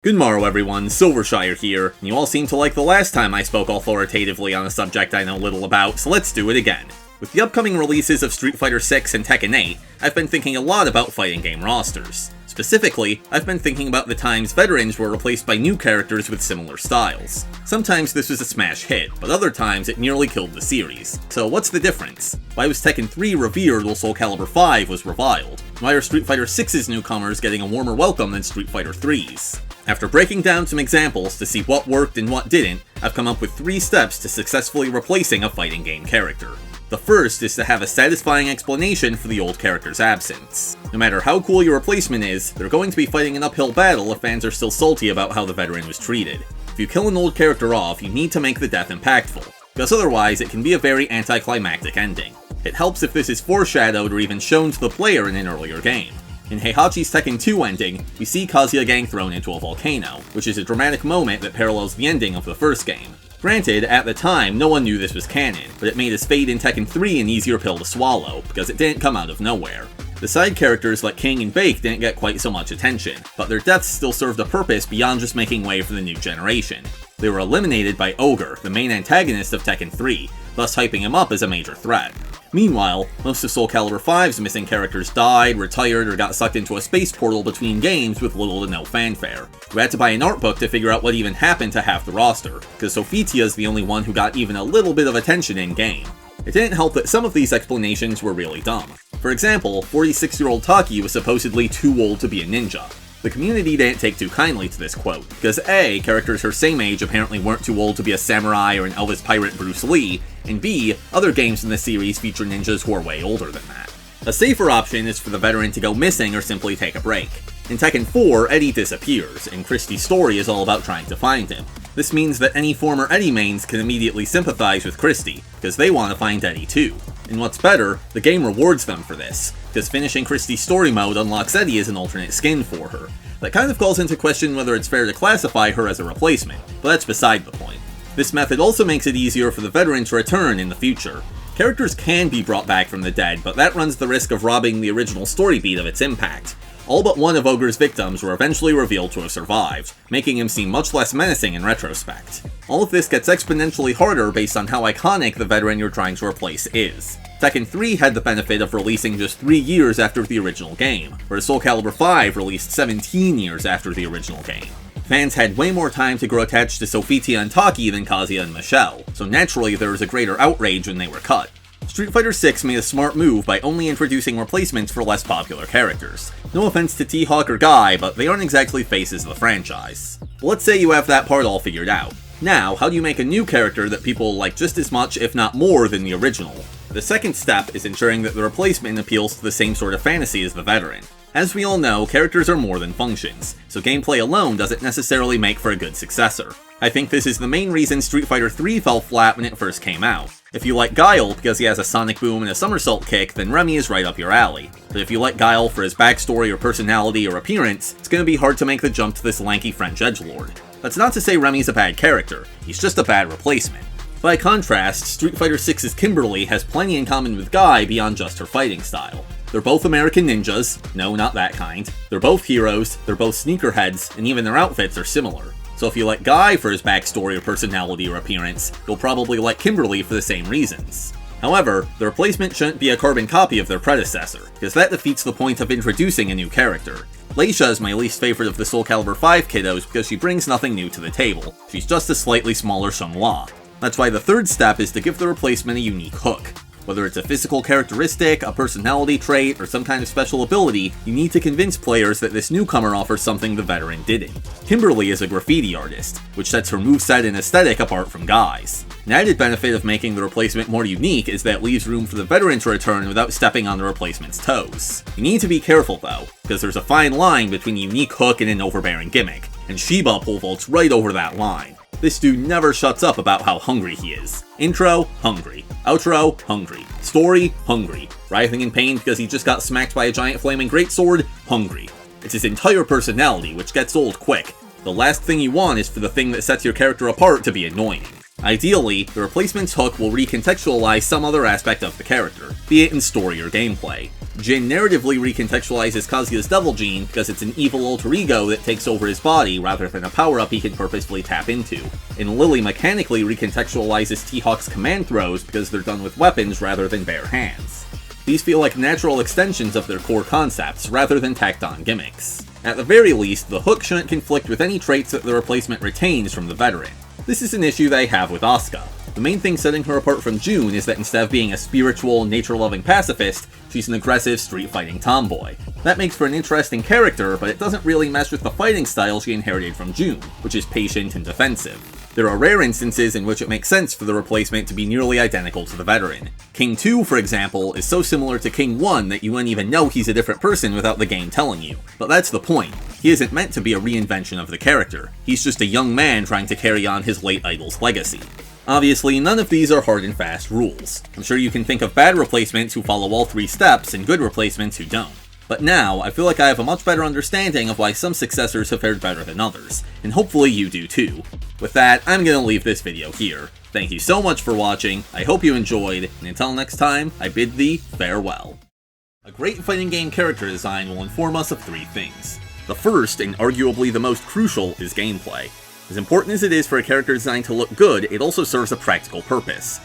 Good morrow everyone, Silvershire here, and you all seem to like the last time I spoke authoritatively on a subject I know little about, so let's do it again. With the upcoming releases of Street Fighter 6 and Tekken 8, I've been thinking a lot about fighting game rosters. Specifically, I've been thinking about the times veterans were replaced by new characters with similar styles. Sometimes this was a smash hit, but other times it nearly killed the series. So what's the difference? Why was Tekken 3 revered while Soul Calibur 5 was reviled? Why are Street Fighter 6's newcomers getting a warmer welcome than Street Fighter 3's? After breaking down some examples to see what worked and what didn't, I've come up with 3 steps to successfully replacing a fighting game character. The first is to have a satisfying explanation for the old character's absence. No matter how cool your replacement is, they're going to be fighting an uphill battle if fans are still salty about how the veteran was treated. If you kill an old character off, you need to make the death impactful, because otherwise it can be a very anticlimactic ending. It helps if this is foreshadowed or even shown to the player in an earlier game. In Heihachi's Tekken 2 ending, we see Kazuya Gang thrown into a volcano, which is a dramatic moment that parallels the ending of the first game. Granted, at the time, no one knew this was canon, but it made his fate in Tekken 3 an easier pill to swallow, because it didn't come out of nowhere. The side characters like King and Bake didn't get quite so much attention, but their deaths still served a purpose beyond just making way for the new generation. They were eliminated by Ogre, the main antagonist of Tekken 3, thus hyping him up as a major threat. Meanwhile, most of Soul Calibur 5's missing characters died, retired, or got sucked into a space portal between games with little to no fanfare. You had to buy an art book to figure out what even happened to half the roster, because Sophitia's the only one who got even a little bit of attention in-game. It didn't help that some of these explanations were really dumb. For example, 46-year-old Taki was supposedly too old to be a ninja. The community didn't take too kindly to this quote, because A, characters her same age apparently weren't too old to be a samurai or an Elvis pirate Bruce Lee, and B, other games in the series feature ninjas who are way older than that. A safer option is for the veteran to go missing or simply take a break. In Tekken 4, Eddie disappears, and Christie's story is all about trying to find him. This means that any former Eddie mains can immediately sympathize with Christie, because they want to find Eddie too. And what's better, the game rewards them for this, because finishing Christie's story mode unlocks Eddie as an alternate skin for her. That kind of calls into question whether it's fair to classify her as a replacement, but that's beside the point. This method also makes it easier for the veteran to return in the future. Characters can be brought back from the dead, but that runs the risk of robbing the original story beat of its impact. All but one of Ogre's victims were eventually revealed to have survived, making him seem much less menacing in retrospect. All of this gets exponentially harder based on how iconic the veteran you're trying to replace is. Tekken 3 had the benefit of releasing just 3 years after the original game, whereas Soul Calibur 5 released 17 years after the original game. Fans had way more time to grow attached to Sophitia and Taki than Kazuya and Michelle, so naturally there was a greater outrage when they were cut. Street Fighter 6 made a smart move by only introducing replacements for less popular characters. No offense to T-Hawk or Guy, but they aren't exactly faces of the franchise. But let's say you have that part all figured out. Now, how do you make a new character that people like just as much, if not more, than the original? The second step is ensuring that the replacement appeals to the same sort of fantasy as the veteran. As we all know, characters are more than functions, so gameplay alone doesn't necessarily make for a good successor. I think this is the main reason Street Fighter 3 fell flat when it first came out. If you like Guile because he has a sonic boom and a somersault kick, then Remy is right up your alley. But if you like Guile for his backstory or personality or appearance, it's gonna be hard to make the jump to this lanky French edgelord. That's not to say Remy's a bad character, he's just a bad replacement. By contrast, Street Fighter 6's Kimberly has plenty in common with Guy beyond just her fighting style. They're both American ninjas, no, not that kind. They're both heroes, they're both sneakerheads, and even their outfits are similar. So if you like Guy for his backstory or personality or appearance, you'll probably like Kimberly for the same reasons. However, the replacement shouldn't be a carbon copy of their predecessor, because that defeats the point of introducing a new character. Leisha is my least favorite of the Soul Calibur 5 kiddos because she brings nothing new to the table. She's just a slightly smaller Xianghua. That's why the third step is to give the replacement a unique hook. Whether it's a physical characteristic, a personality trait, or some kind of special ability, you need to convince players that this newcomer offers something the veteran didn't. Kimberly is a graffiti artist, which sets her moveset and aesthetic apart from Guy's. An added benefit of making the replacement more unique is that it leaves room for the veteran to return without stepping on the replacement's toes. You need to be careful though, because there's a fine line between a unique hook and an overbearing gimmick, and Shiba pole vaults right over that line. This dude never shuts up about how hungry he is. Intro, hungry. Outro, hungry. Story, hungry. Writhing in pain because he just got smacked by a giant flaming greatsword, hungry. It's his entire personality, which gets old quick. The last thing you want is for the thing that sets your character apart to be annoying. Ideally, the replacement's hook will recontextualize some other aspect of the character, be it in story or gameplay. Jin narratively recontextualizes Kazuya's devil gene because it's an evil alter ego that takes over his body rather than a power-up he can purposefully tap into. And Lily mechanically recontextualizes T-Hawk's command throws because they're done with weapons rather than bare hands. These feel like natural extensions of their core concepts rather than tacked-on gimmicks. At the very least, the hook shouldn't conflict with any traits that the replacement retains from the veteran. This is an issue they have with Asuka. The main thing setting her apart from June is that instead of being a spiritual, nature-loving pacifist, she's an aggressive, street-fighting tomboy. That makes for an interesting character, but it doesn't really mesh with the fighting style she inherited from June, which is patient and defensive. There are rare instances in which it makes sense for the replacement to be nearly identical to the veteran. King 2, for example, is so similar to King 1 that you wouldn't even know he's a different person without the game telling you. But that's the point. He isn't meant to be a reinvention of the character. He's just a young man trying to carry on his late idol's legacy. Obviously, none of these are hard and fast rules. I'm sure you can think of bad replacements who follow all 3 steps and good replacements who don't. But now, I feel like I have a much better understanding of why some successors have fared better than others, and hopefully you do too. With that, I'm gonna leave this video here. Thank you so much for watching, I hope you enjoyed, and until next time, I bid thee farewell. A great fighting game character design will inform us of 3 things. The first, and arguably the most crucial, is gameplay. As important as it is for a character design to look good, it also serves a practical purpose.